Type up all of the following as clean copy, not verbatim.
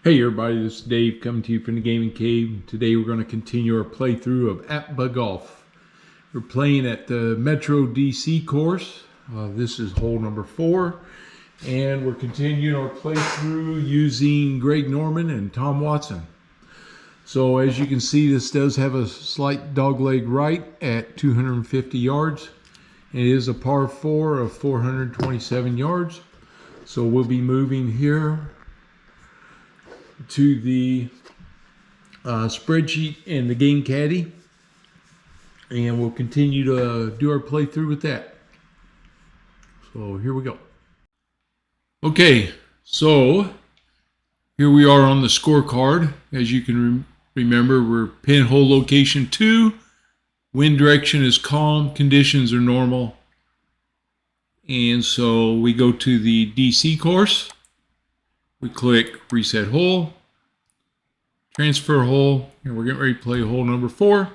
Hey everybody, this is Dave coming to you from the Gaming Cave. Today we're going to continue our playthrough of APBA Golf. We're playing at the Metro D.C. course. This is hole number 4. And we're continuing our playthrough using Greg Norman and Tom Watson. So as you can see, this does have a slight dogleg right at 250 yards. It is a par 4 of 427 yards. So we'll be moving here to the spreadsheet and the game caddy, and we'll continue to do our playthrough with that. So here we go. Okay, so here we are on the scorecard. As you can remember, we're pinhole location 2. Wind direction is calm, conditions are normal, and so we go to the DC course. We click reset hole, transfer hole, and we're getting ready to play hole number 4.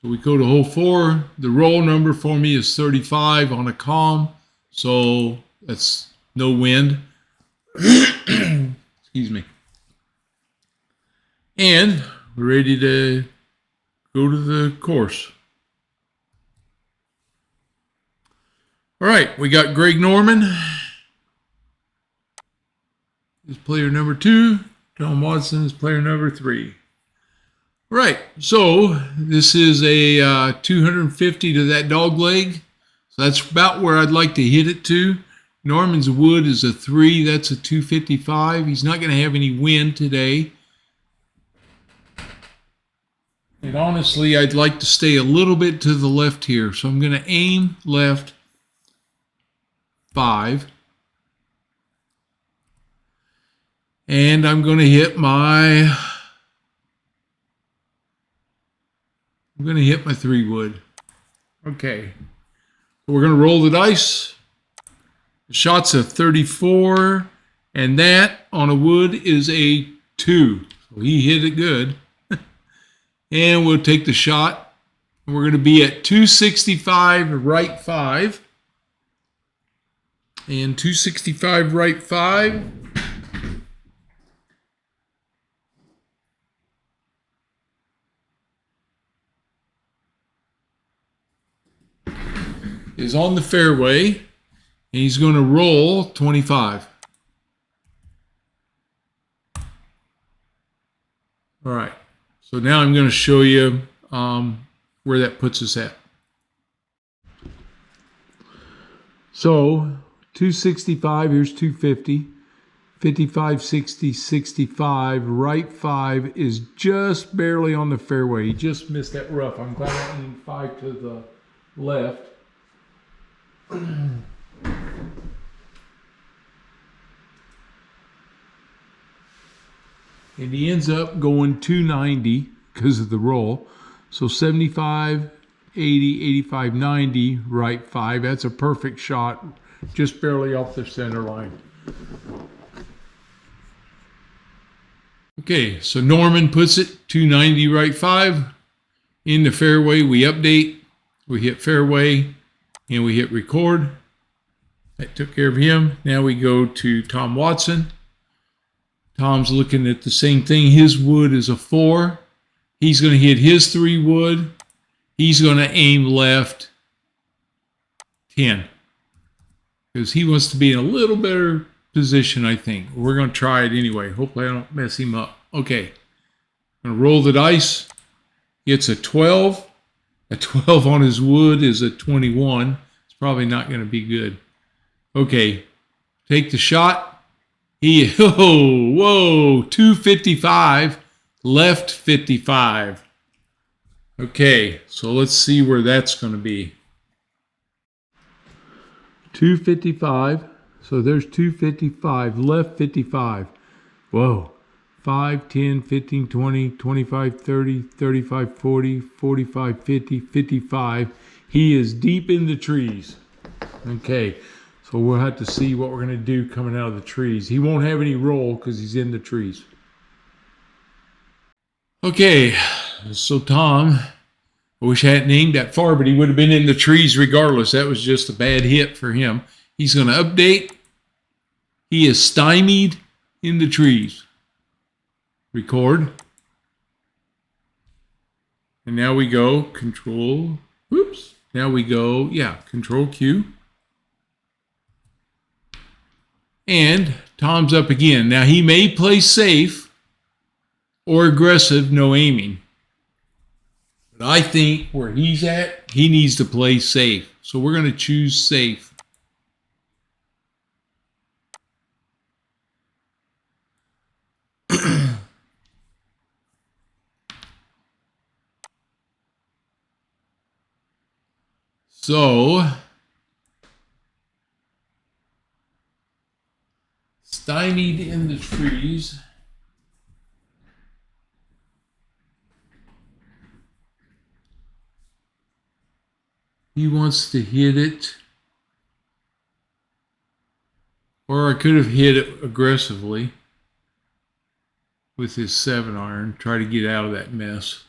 So we go to hole 4. The roll number for me is 35 on a calm, so that's no wind. Excuse me. And we're ready to go to the course. All right, we got Greg Norman is player number 2. Tom Watson is player number 3. Right, so this is a 250 to that dog leg. So that's about where I'd like to hit it to. Norman's wood is a 3. That's a 255. He's not going to have any wind today. And honestly, I'd like to stay a little bit to the left here. So I'm going to aim left 5. And I'm going to hit my 3 wood. Okay. We're going to roll the dice. The shot's a 34, and that on a wood is a 2. So he hit it good. And we'll take the shot. We're going to be at 265 right 5. And 265 right 5. Is on the fairway, and he's going to roll 25. All right, so now I'm going to show you where that puts us at. So 265, here's 250, 55, 60, 65, right 5 is just barely on the fairway. He just missed that rough. I'm glad I aimed 5 to the left. And he ends up going 290 because of the roll. So 75, 80, 85, 90, right 5. That's a perfect shot, just barely off the center line. Okay, so Norman puts it 290 right 5 in the fairway. We update, we hit fairway, and we hit record. That took care of him. Now we go to Tom Watson. Tom's looking at the same thing. His wood is a 4. He's going to hit his 3 wood. He's going to aim left 10. Because he wants to be in a little better position, I think. We're going to try it anyway. Hopefully I don't mess him up. Okay. I'm going to roll the dice. It's a 12. A 12 on his wood is a 21. It's probably not going to be good. Okay, take the shot. Whoa, 255, left 55. Okay, so let's see where that's going to be. 255, so there's 255, left 55. Whoa. 5, 10, 15, 20, 25, 30, 35, 40, 45, 50, 55. He is deep in the trees. Okay, so we'll have to see what we're going to do coming out of the trees. He won't have any roll because he's in the trees. Okay, so Tom, I wish I hadn't aimed that far, but he would have been in the trees regardless. That was just a bad hit for him. He's going to update. He is stymied in the trees. Record. And now we go Control. Whoops. Now we go, Control Q. And Tom's up again. Now he may play safe or aggressive, no aiming. But I think where he's at, he needs to play safe. So we're going to choose safe. So, stymied in the trees. He wants to hit it. Or I could have hit it aggressively with his 7-iron, try to get out of that mess.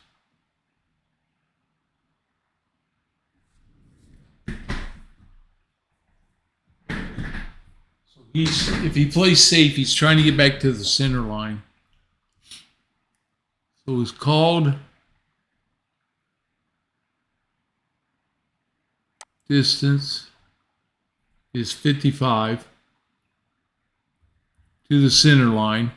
If he plays safe, he's trying to get back to the center line. So it's called distance is 55 to the center line.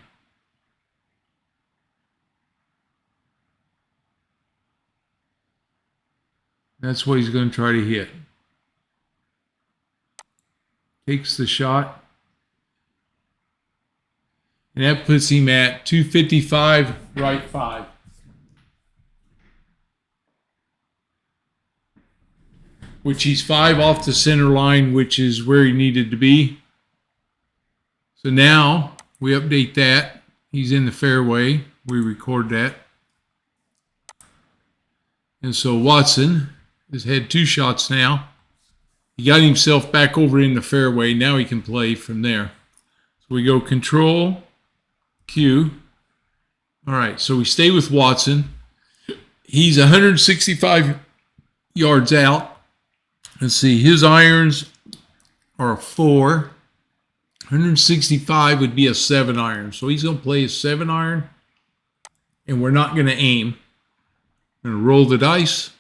That's what he's going to try to hit. Takes the shot. And that puts him at 255, right 5. Which he's 5 off the center line, which is where he needed to be. So now we update that. He's in the fairway. We record that. And so Watson has had 2 shots now. He got himself back over in the fairway. Now he can play from there. So we go Control Q. All right, so we stay with Watson. He's 165 yards out. Let's see, his irons are a 4. 165 would be a 7-iron. So he's going to play a 7-iron, and we're not going to aim. I'm going to roll the dice.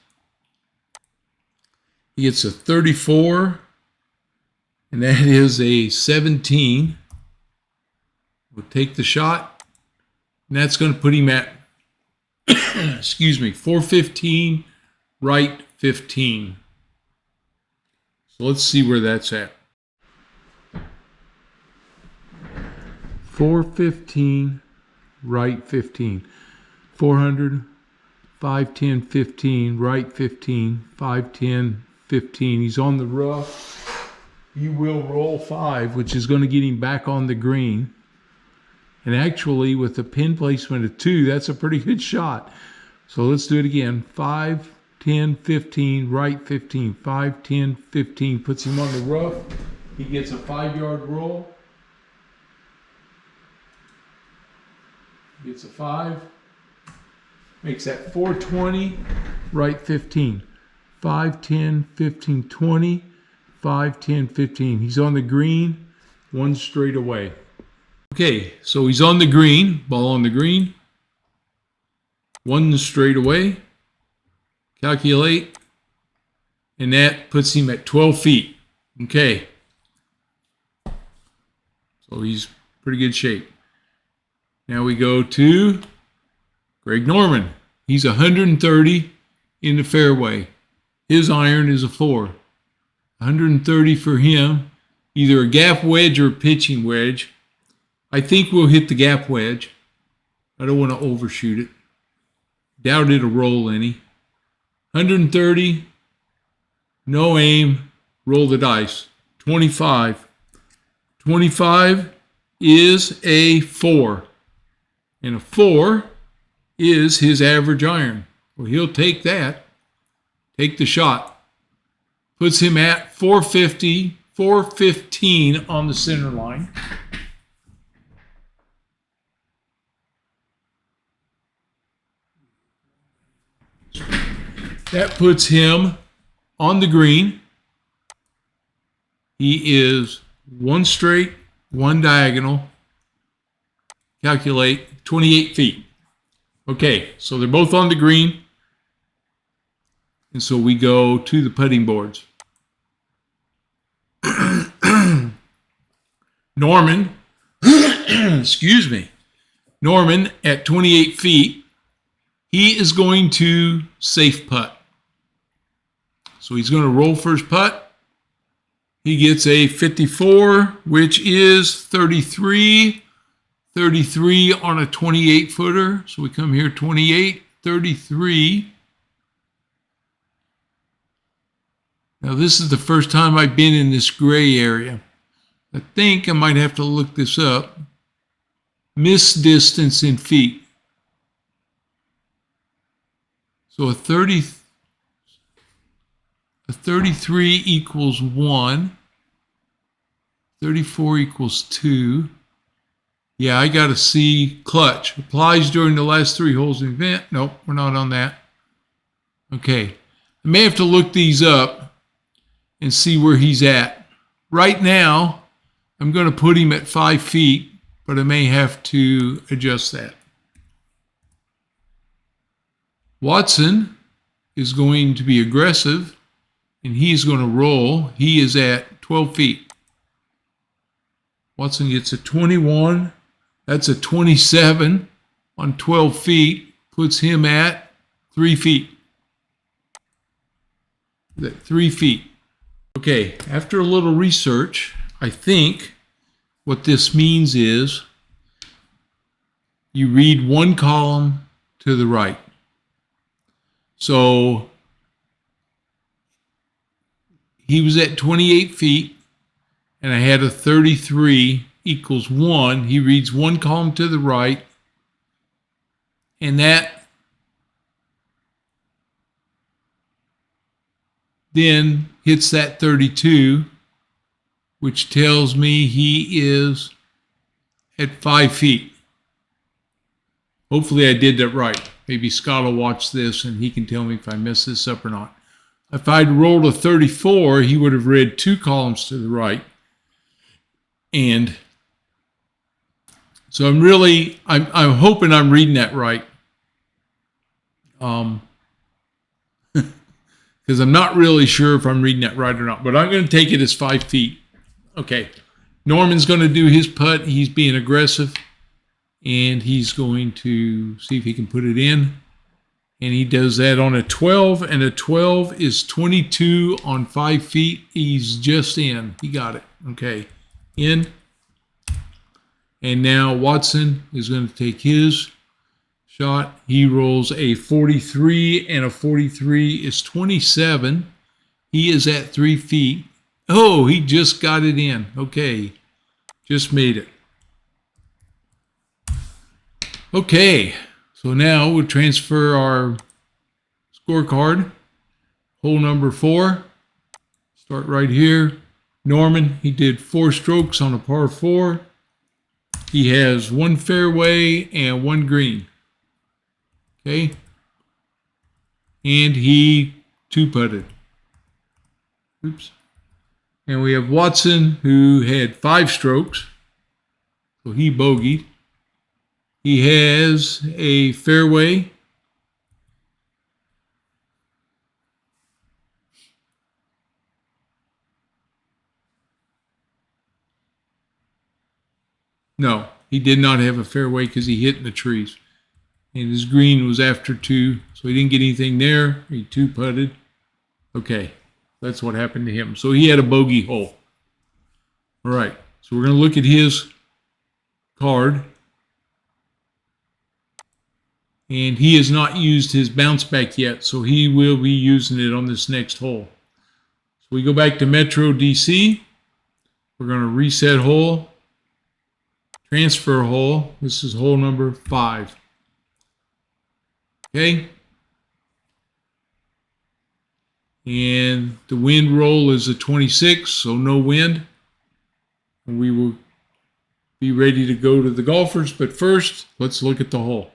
He gets a 34, and that is a 17. We'll take the shot, and that's going to put him at, 415, right 15. So let's see where that's at. 415, right 15. 400, 510, 15, right 15, 510, 15. He's on the rough. He will roll 5, which is going to get him back on the green. And actually, with the pin placement of 2, that's a pretty good shot. So let's do it again. 5, 10, 15, right 15. 5, 10, 15. Puts him on the rough. He gets a 5-yard roll. Gets a 5. Makes that 420, right 15. 5, 10, 15, 20. 5, 10, 15. He's on the green, 1 straight away. Okay, so he's on the green, ball on the green. 1 straight away. Calculate. And that puts him at 12 feet. Okay. So he's pretty good shape. Now we go to Greg Norman. He's 130 in the fairway. His iron is a 4. 130 for him. Either a gap wedge or a pitching wedge. I think we'll hit the gap wedge. I don't want to overshoot it. Doubt it'll roll any. 130. No aim. Roll the dice. 25. 25 is a 4. And a 4 is his average iron. Well, he'll take that. Take the shot. Puts him at 450, 415 on the center line. That puts him on the green. He is 1 straight, 1 diagonal. calculate 28 feet. Okay, so they're both on the green. And so we go to the putting boards. Norman, excuse me, Norman at 28 feet, he is going to safe putt. So he's going to roll first putt. He gets a 54, which is 33 on a 28 footer. So we come here 28, 33. Now this is the first time I've been in this gray area. I think I might have to look this up. Miss distance in feet. So a 33 equals 1. 34 equals 2. Yeah, I got to see clutch. Applies during the last 3 holes in the event. Nope, we're not on that. Okay. I may have to look these up and see where he's at. Right now, I'm going to put him at 5 feet, but I may have to adjust that. Watson is going to be aggressive, and he's going to roll. He is at 12 feet. Watson gets a 21. That's a 27 on 12 feet. Puts him at 3 feet. At 3 feet. Okay, after a little research, I think what this means is you read one column to the right. So he was at 28 feet, and I had a 33 equals 1. He reads one column to the right, and that then hits that 32, which tells me he is at 5 feet. Hopefully I did that right. Maybe Scott will watch this and he can tell me if I messed this up or not. If I'd rolled a 34, he would have read 2 columns to the right. And so I'm hoping I'm reading that right. Because I'm not really sure if I'm reading that right or not, but I'm going to take it as 5 feet. Okay, Norman's going to do his putt. He's being aggressive, and he's going to see if he can put it in. And he does that on a 12, and a 12 is 22 on 5 feet. He's just in. He got it. Okay, in. And now Watson is going to take his shot. He rolls a 43, and a 43 is 27. He is at 3 feet. Oh, he just got it in. Okay, just made it. Okay, so now we'll transfer our scorecard. Hole number 4. Start right here. Norman, he did 4 strokes on a par 4. He has 1 fairway and 1 green. Okay. And he 2-putted. Oops. And we have Watson, who had 5 strokes. So he bogeyed. He has a fairway. No, he did not have a fairway because he hit in the trees. And his green was after 2, so he didn't get anything there. He 2-putted. Okay, that's what happened to him. So he had a bogey hole. All right, so we're going to look at his card. And he has not used his bounce back yet, so he will be using it on this next hole. So we go back to Metro D.C. We're going to reset hole, transfer hole. This is hole number 5. Okay. And the wind roll is a 26, so no wind. And we will be ready to go to the golfers, but first, let's look at the hole.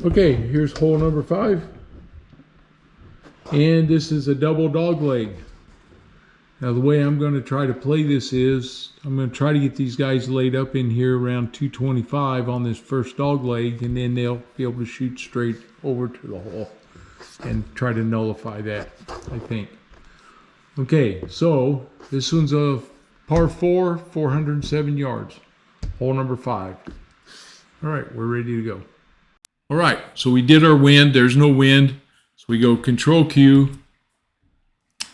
Okay, here's hole number 5. And this is a double dog leg. Now the way I'm going to try to play this is I'm going to try to get these guys laid up in here around 225 on this first dog leg, and then they'll be able to shoot straight over to the hole and try to nullify that, I think. Okay, so this one's a par 4, 407 yards, hole number 5. All right, we're ready to go. All right, so we did our wind. There's no wind, so we go Control Q.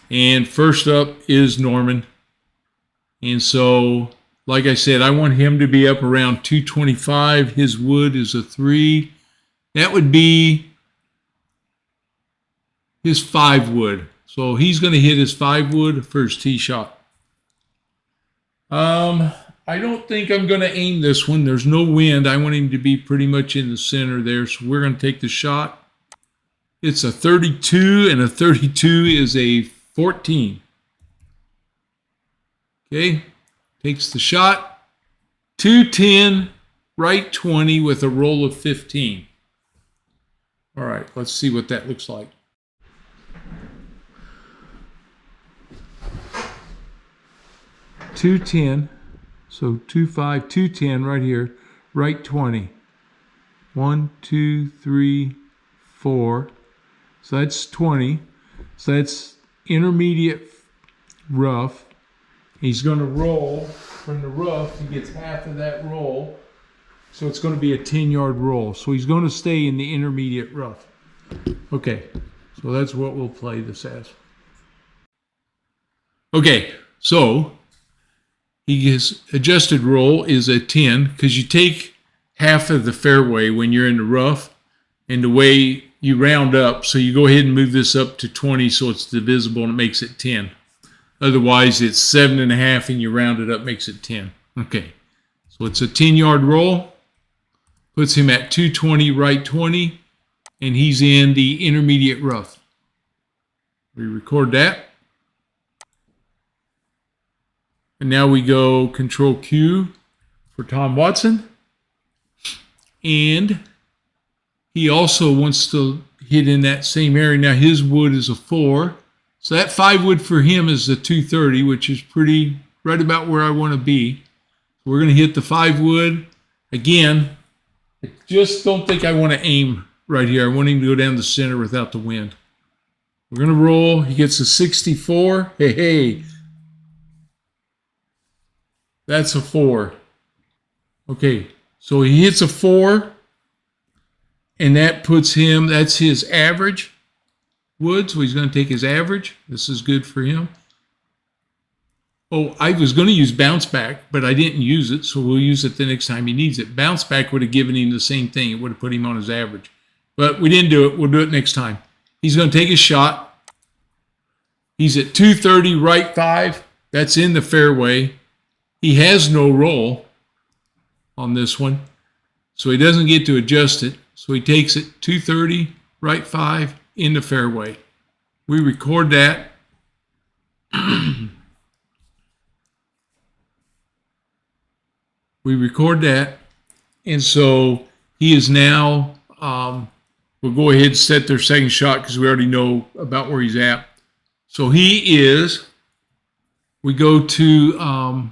And first up is Norman. And so, like I said, I want him to be up around 225. His wood is a 3. That would be his 5 wood. So he's going to hit his 5 wood for his tee shot. I don't think I'm going to aim this one. There's no wind. I want him to be pretty much in the center there. So we're going to take the shot. It's a 32, and a 32 is a 14. Okay, takes the shot. 210, right 20 with a roll of 15. All right, let's see what that looks like. .210, so 2.5, 210 right here, right 20. 1, 2, 3, 4. So that's 20. So that's intermediate rough. He's going to roll from the rough. He gets half of that roll. So it's going to be a 10-yard roll. So he's going to stay in the intermediate rough. Okay, so that's what we'll play this as. Okay, so his adjusted roll is a 10 because you take half of the fairway when you're in the rough, and the way you round up, so you go ahead and move this up to 20 so it's divisible and it makes it 10. Otherwise, it's 7.5 and you round it up, makes it 10. Okay, so it's a 10-yard roll. Puts him at 220, right 20, and he's in the intermediate rough. We record that. And now we go Control Q for Tom Watson. And he also wants to hit in that same area. Now his wood is a 4. So that 5 wood for him is a 230, which is pretty right about where I want to be. So we're going to hit the 5 wood. Again, I just don't think I want to aim right here. I want him to go down the center without the wind. We're going to roll. He gets a 64. Hey. That's a 4. Okay, so he hits a 4. And that puts him, that's his average wood. So he's going to take his average. This is good for him. Oh, I was going to use bounce back, but I didn't use it. So we'll use it the next time he needs it. Bounce back would have given him the same thing. It would have put him on his average. But we didn't do it. We'll do it next time. He's going to take his shot. He's at 230, right 5. That's in the fairway. He has no roll on this one. So he doesn't get to adjust it. So he takes it 230, right 5, in the fairway. We record that. We record that. And so he is now, we'll go ahead and set their second shot because we already know about where he's at. So he is, we go to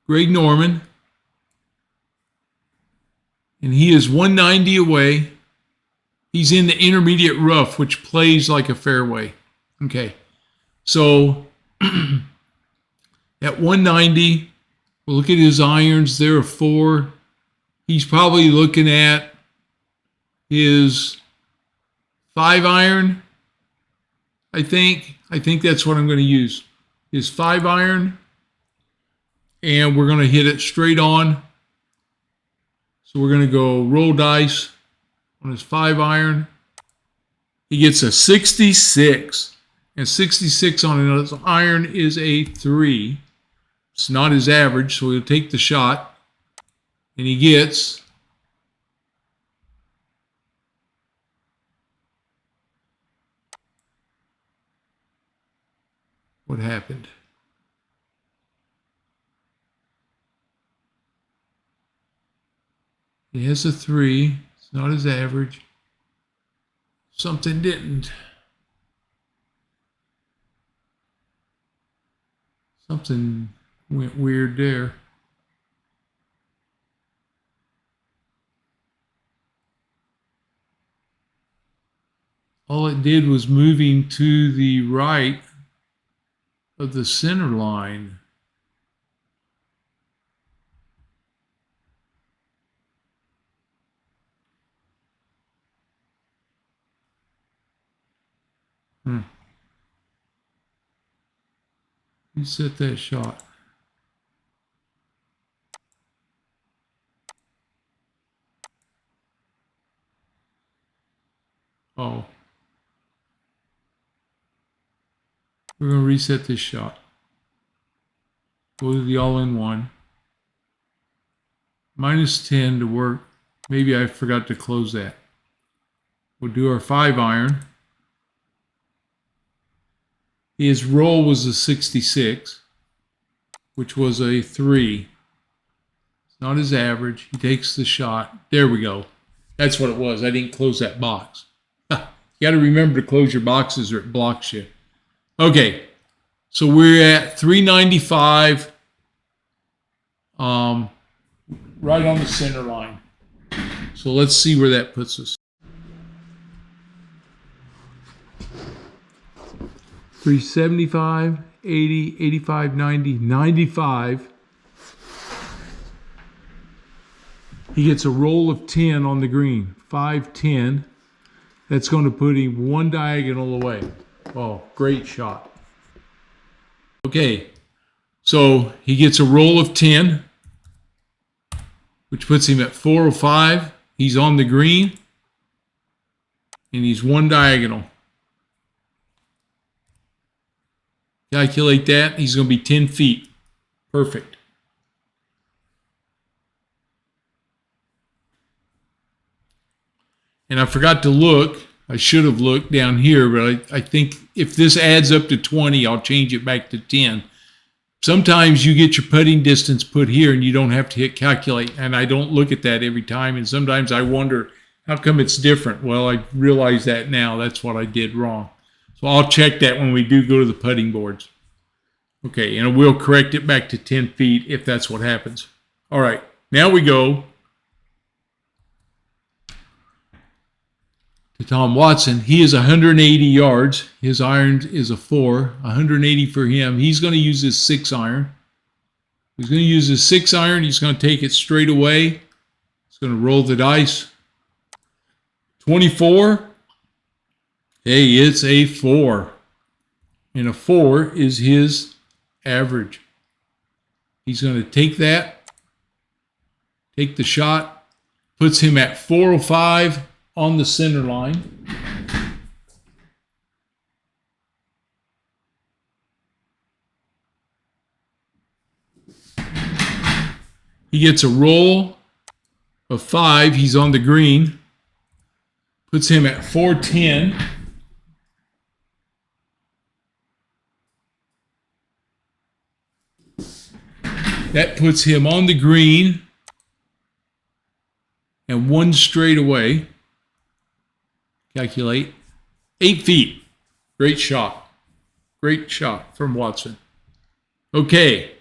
Greg Norman. And he is 190 away. He's in the intermediate rough, which plays like a fairway. Okay. So at 190, we'll look at his irons. They're a 4. He's probably looking at his 5 iron, I think. I think that's what I'm going to use. His 5 iron. And we're going to hit it straight on. So we're going to go roll dice on his 5 iron. He gets a 66. And 66 on his iron is a 3. It's not his average, so he'll take the shot. And he gets what happened? He has a 3. It's not his average. Something didn't. Something went weird there. All it did was moving to the right of the center line. Reset that shot. Oh. We're going to reset this shot. Go to the all-in-one. -10 to work. Maybe I forgot to close that. We'll do our 5-iron. His roll was a 66, which was a 3. It's not his average. He takes the shot. There we go. That's what it was. I didn't close that box. You got to remember to close your boxes or it blocks you. Okay, so we're at 395, right on the center line. So let's see where that puts us. 375, 80, 85, 90, 95. He gets a roll of 10 on the green, 5, 10. That's going to put him one diagonal away. Oh, great shot. Okay, so he gets a roll of 10, which puts him at 405. He's on the green, and he's one diagonal. Calculate that. He's going to be 10 feet. Perfect. And I forgot to look. I should have looked down here, but I think if this adds up to 20, I'll change it back to 10. Sometimes you get your putting distance put here and you don't have to hit calculate, and I don't look at that every time, and sometimes I wonder, how come it's different? Well, I realize that now. That's what I did wrong. So I'll check that when we do go to the putting boards. Okay, and we'll correct it back to 10 feet if that's what happens. All right, now we go to Tom Watson. He is 180 yards. His iron is a 4, 180 for him. He's going to use his 6-iron. He's going to use his 6-iron. He's going to take it straight away. He's going to roll the dice. 24. Hey, it's a 4. And a 4 is his average. He's going to take that, take the shot, puts him at 405 on the center line. He gets a roll of 5. He's on the green. Puts him at 410. That puts him on the green and one straight away. Calculate. 8 feet. Great shot. Great shot from Watson. Okay.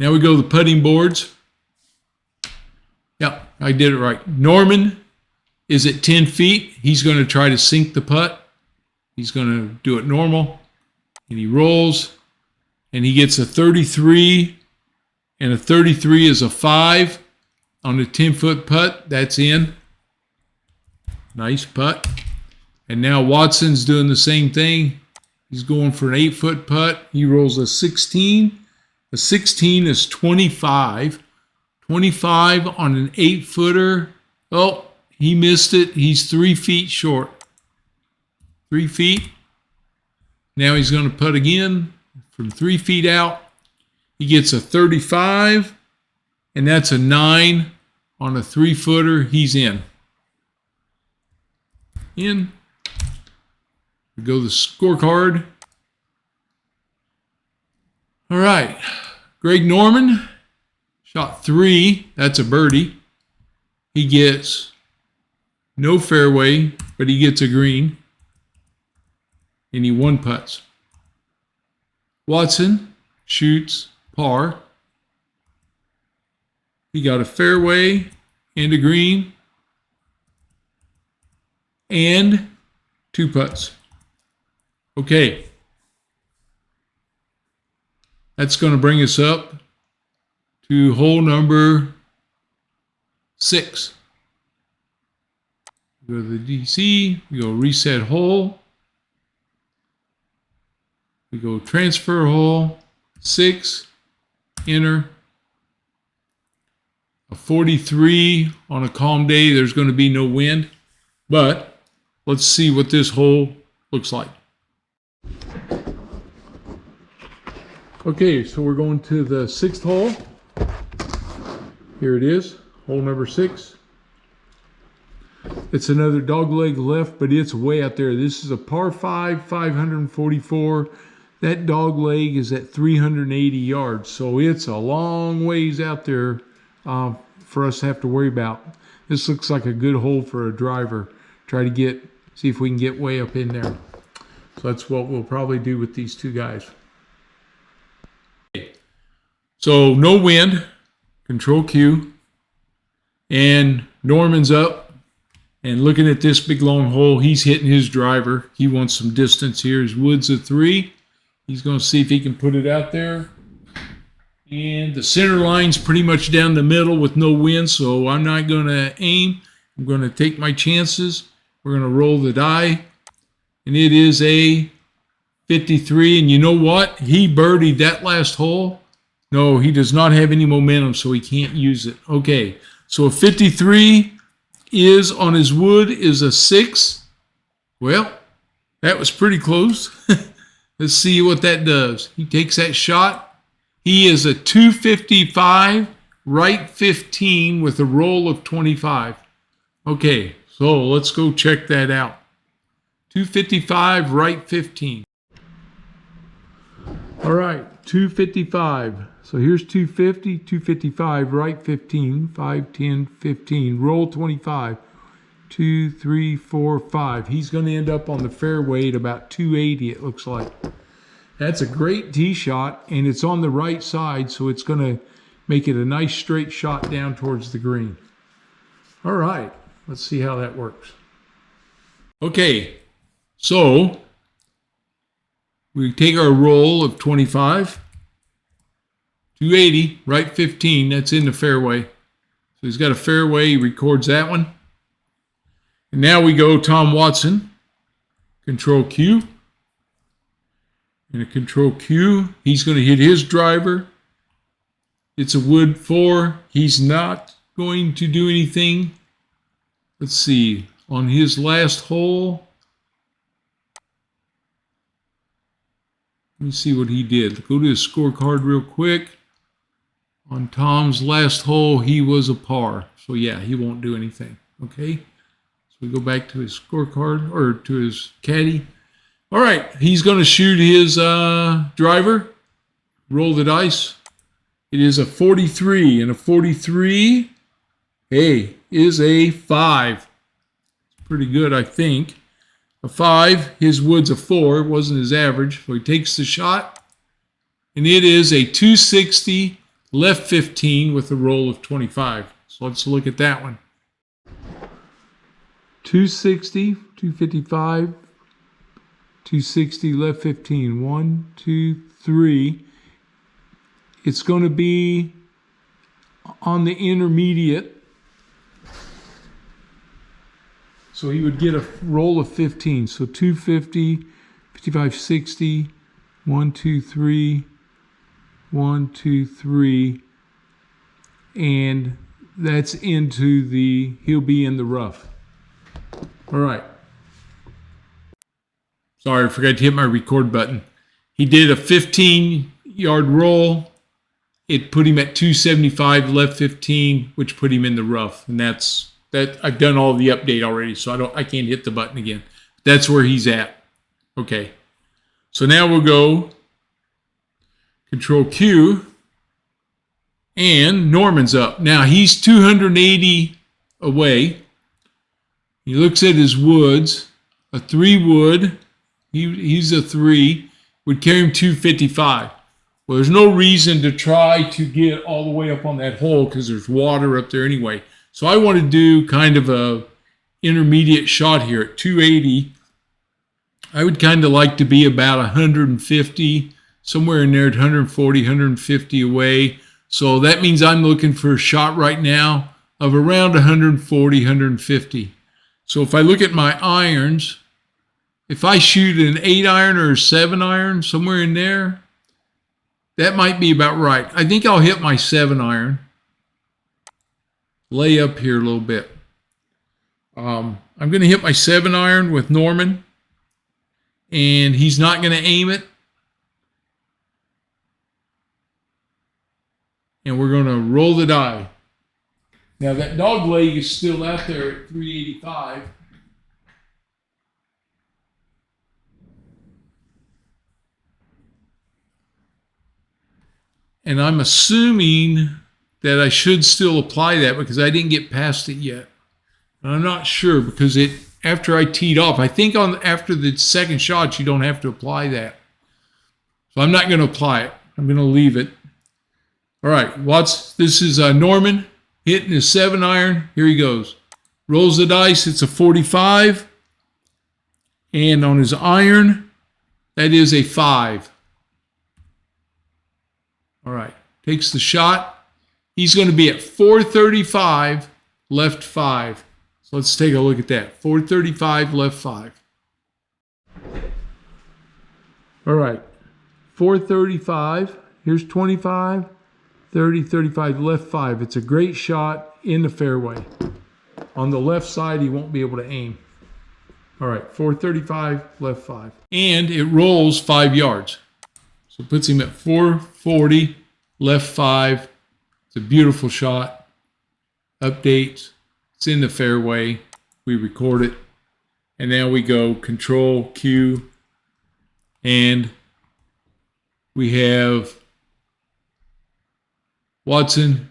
Now we go to the putting boards. Yeah, I did it right. Norman is at 10 feet. He's going to try to sink the putt. He's going to do it normal. And he rolls. And he gets a 33. And a 33 is a 5 on a 10-foot putt. That's in. Nice putt. And now Watson's doing the same thing. He's going for an 8-foot putt. He rolls a 16. A 16 is 25. 25 on an 8-footer. Oh, he missed it. He's 3 feet short. 3 feet. Now he's going to putt again from 3 feet out. He gets a 35, and that's a 9 on a 3-footer. He's in. In. We go to the scorecard. All right. Greg Norman shot 3. That's a birdie. He gets no fairway, but he gets a green. And he 1-putts. Watson shoots par. He got a fairway and a green and 2 putts. Okay. That's going to bring us up to hole number 6. We go to the DC, we go reset hole, we go transfer hole, 6, enter. A 43 on a calm day, there's going to be no wind, but let's see what this hole looks like. Okay, so we're going to the 6th hole. Here it is, hole number 6. It's another dogleg left, but it's way out there. This is a par 5, 544. That dogleg is at 380 yards, so it's a long ways out there for us to have to worry about. This looks like a good hole for a driver. Try to see if we can get way up in there. So that's what we'll probably do with these 2 guys. So no wind, control Q, and Norman's up. And looking at this big long hole, he's hitting his driver. He wants some distance here. His wood's a 3. He's going to see if he can put it out there. And the center line's pretty much down the middle with no wind, so I'm not going to aim. I'm going to take my chances. We're going to roll the die. And it is a 53. And you know what? He birdied that last hole. No, he does not have any momentum, so he can't use it. Okay, so a 53 is on his wood is a 6. Well, that was pretty close. Let's see what that does. He takes that shot. He is a 255, right 15 with a roll of 25. Okay, so let's go check that out. 255, right 15. All right, 255. So here's 250, 255, right 15, 5, 10, 15, roll 25, 2, 3, 4, 5. He's going to end up on the fairway at about 280, it looks like. That's a great tee shot, and it's on the right side, so it's going to make it a nice straight shot down towards the green. All right, let's see how that works. Okay, so we take our roll of 25. 280, right 15, that's in the fairway. So he's got a fairway, he records that one. And now we go Tom Watson, control Q. And a control Q, he's going to hit his driver. It's a wood 4. He's not going to do anything. Let's see, on his last hole. Let me see what he did. Go to his scorecard real quick. On Tom's last hole, he was a par. So yeah, he won't do anything. Okay. So we go back to his scorecard or to his caddy. All right. He's going to shoot his driver. Roll the dice. It is a 43, and a 43, hey, is a 5. It's pretty good, I think. A 5, his wood's a 4. It wasn't his average. So he takes the shot, and it is a 260. Left 15 with a roll of 25. So let's look at that one. 260, 255, 260, left 15. 1, 2, 3. It's going to be on the intermediate. So he would get a roll of 15. So 250, 55, 60, 1, 2, 3. 1, 2, 3, and that's he'll be in the rough. All right. Sorry, I forgot to hit my record button. He did a 15-yard roll. It put him at 275, left 15, which put him in the rough. And that's that. I've done all the update already, so I can't hit the button again. That's where he's at. Okay. So now we'll go control Q, and Norman's up. Now he's 280 away. He looks at his woods, a 3 wood. He's a 3. would carry him 255. Well, there's no reason to try to get all the way up on that hole because there's water up there anyway. So I want to do kind of a intermediate shot here at 280. I would kind of like to be about 150, somewhere in there at 140, 150 away. So that means I'm looking for a shot right now of around 140, 150. So if I look at my irons, if I shoot an 8 iron or a 7 iron, somewhere in there, that might be about right. I think I'll hit my 7 iron. Lay up here a little bit. I'm going to hit my 7 iron with Norman, and he's not going to aim it. And we're going to roll the die. Now that dog leg is still out there at 385. And I'm assuming that I should still apply that because I didn't get past it yet. And I'm not sure because after I teed off, I think after the second shot, you don't have to apply that. So I'm not going to apply it. I'm going to leave it. All right, this is Norman hitting his 7 iron. Here he goes. Rolls the dice. It's a 45. And on his iron, that is a 5. All right, takes the shot. He's going to be at 435, left 5. So let's take a look at that. 435, left 5. All right, 435. Here's 25, 30, 35, left 5. It's a great shot in the fairway. On the left side, he won't be able to aim. All right, 435, left 5. And it rolls 5 yards. So it puts him at 440, left 5. It's a beautiful shot. Update. It's in the fairway. We record it. And now we go Control Q. And we have Watson.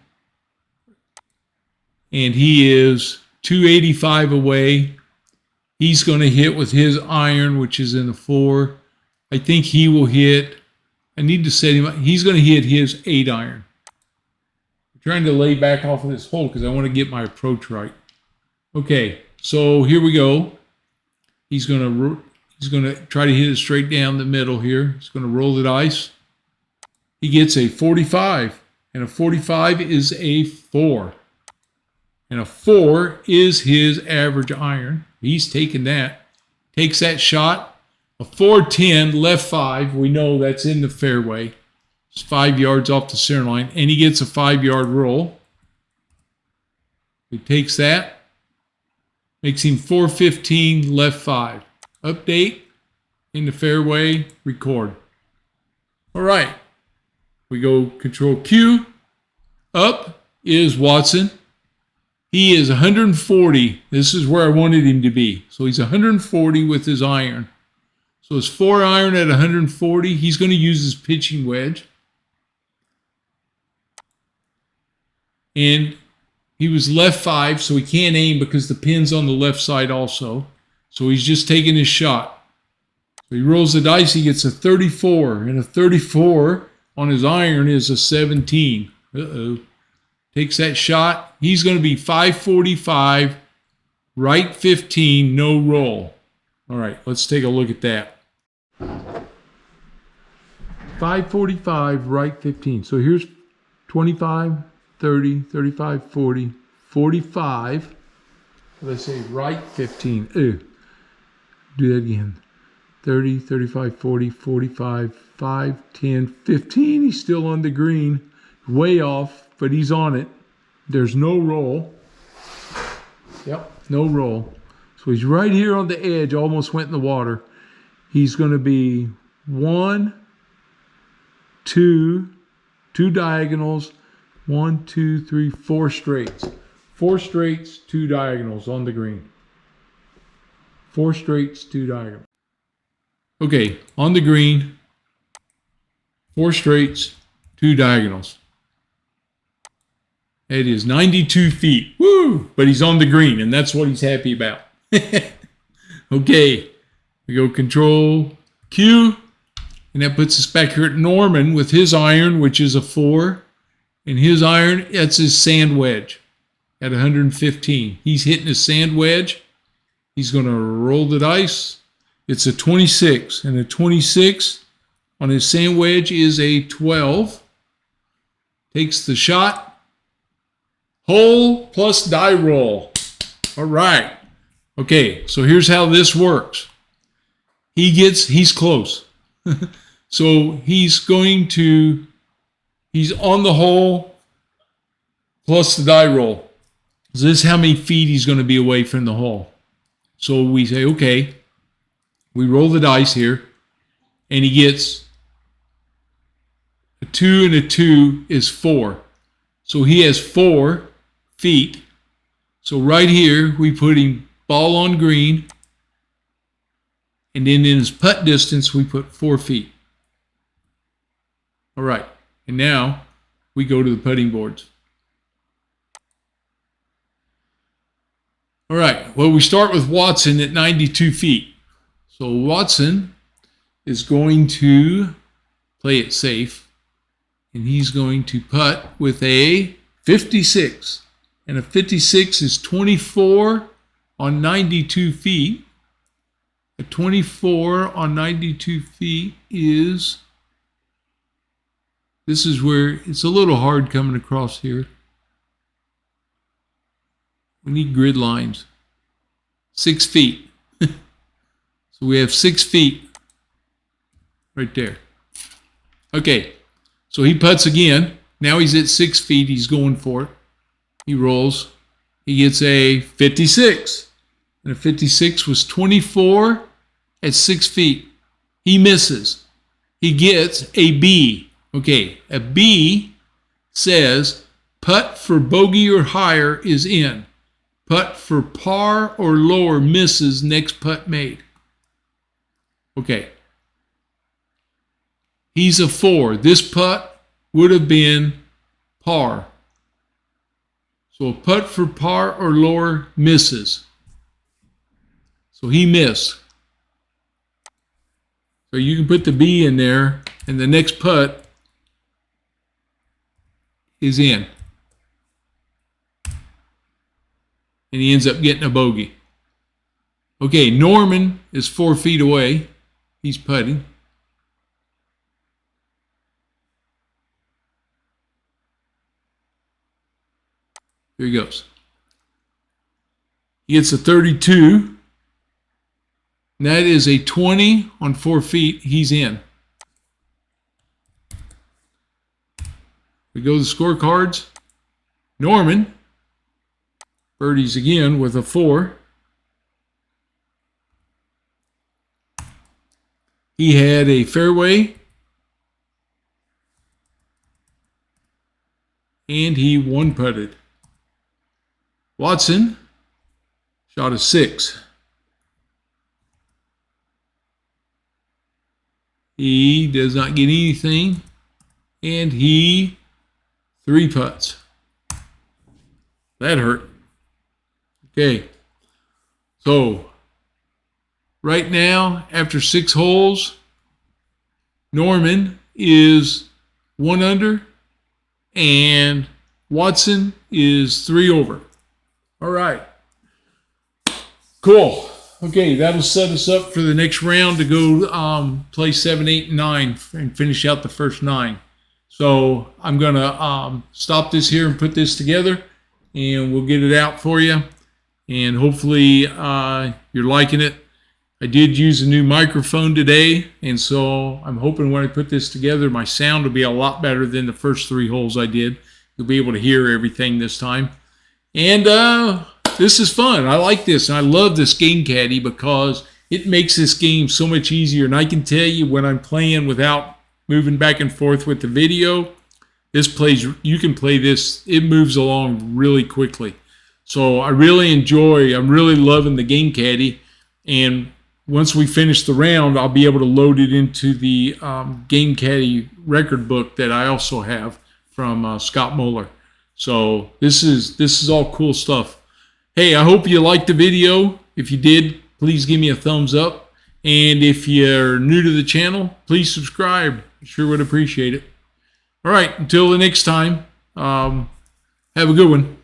And he is 285 away. He's going to hit with his iron, which is in the 4. I think he will hit. I need to set him up. He's going to hit his 8 iron. I'm trying to lay back off of this hole because I want to get my approach right. Okay, so here we go. He's going to try to hit it straight down the middle here. He's going to roll the dice. He gets a 45, and a 45 is a 4. And a 4 is his average iron. He's taking that. Takes that shot. A 410, left 5, we know that's in the fairway. It's 5 yards off the center line, and he gets a 5-yard roll. He takes that, makes him 415, left 5. Update, in the fairway, record. All right, we go Control Q. Up is Watson. He is 140. This is where I wanted him to be. So he's 140 with his iron. So his 4 iron at 140, he's going to use his pitching wedge. And he was left 5, so he can't aim because the pin's on the left side also. So he's just taking his shot. So he rolls the dice, he gets a 34. And a 34 on his iron is a 17. Uh-oh. Takes that shot. He's going to be 545, right 15, no roll. All right, let's take a look at that. 545, right 15. So here's 25, 30, 35, 40, 45. Let's say right 15. Ew. Do that again. 30, 35, 40, 45, 5, 10, 15. He's still on the green. Way off, but he's on it. There's no roll. Yep, no roll. So he's right here on the edge, almost went in the water. He's going to be 1, 2 diagonals, 1, 2, 3, 4 straights. 4 straights, 2 diagonals on the green. 4 straights, 2 diagonals. Okay, on the green, 4 straights, 2 diagonals. It is 92 feet. Woo! But he's on the green, and that's what he's happy about. Okay, we go Control Q, And that puts us back here at Norman with his iron, which is a 4. And his iron, that's his sand wedge at 115. He's hitting his sand wedge. He's going to roll the dice. It's a 26. And a 26 on his sand wedge is a 12. Takes the shot. Hole plus die roll. All right. Okay, so here's how this works. He's close. So he's on the hole plus the die roll. So this is how many feet he's going to be away from the hole. So we say, okay, we roll the dice here, and he gets a 2 and a 2 is 4. So he has 4 feet. So right here, we put him ball on green, and then in his putt distance, we put 4 feet. All right, and now we go to the putting boards. All right, well, we start with Watson at 92 feet. So Watson is going to play it safe, and he's going to putt with a 56. And a 56 is 24 on 92 feet. A 24 on 92 feet is... This is where it's a little hard coming across here. We need grid lines. 6 feet. So we have 6 feet right there. Okay, so he putts again. Now he's at 6 feet. He's going for it. He rolls. He gets a 56. And a 56 was 24 at 6 feet. He misses. He gets a B. Okay, a B says putt for bogey or higher is in. Putt for par or lower misses, next putt made. Okay. He's a 4. This putt would have been par. So a putt for par or lower misses. So he missed. So you can put the B in there, and the next putt is in. And he ends up getting a bogey. Okay, Norman is 4 feet away. He's putting. Here he goes. He gets a 32. And that is a 20 on 4 feet. He's in. We go to the scorecards. Norman birdies again with a 4. He had a fairway, and he one putted. Watson shot a 6. He does not get anything, and he 3 putts. That hurt. Okay. So, right now, after 6 holes, Norman is 1 under, and Watson is 3 over. All right. Cool. Okay, that'll set us up for the next round to go play 7, 8, and 9 and finish out the first 9. So I'm going to stop this here and put this together, and we'll get it out for you. And hopefully you're liking it. I did use a new microphone today, and so I'm hoping when I put this together, my sound will be a lot better than the first 3 holes I did. You'll be able to hear everything this time. And this is fun. I like this, and I love this Game Caddy because it makes this game so much easier. And I can tell you when I'm playing without moving back and forth with the video, you can play this. It moves along really quickly. So I'm really loving the Game Caddy. And once we finish the round, I'll be able to load it into the Game Caddy record book that I also have from Scott Moeller. So this is all cool stuff. Hey, I hope you liked the video. If you did, please give me a thumbs up. And if you're new to the channel, please subscribe. Sure would appreciate it. All right, until the next time, have a good one.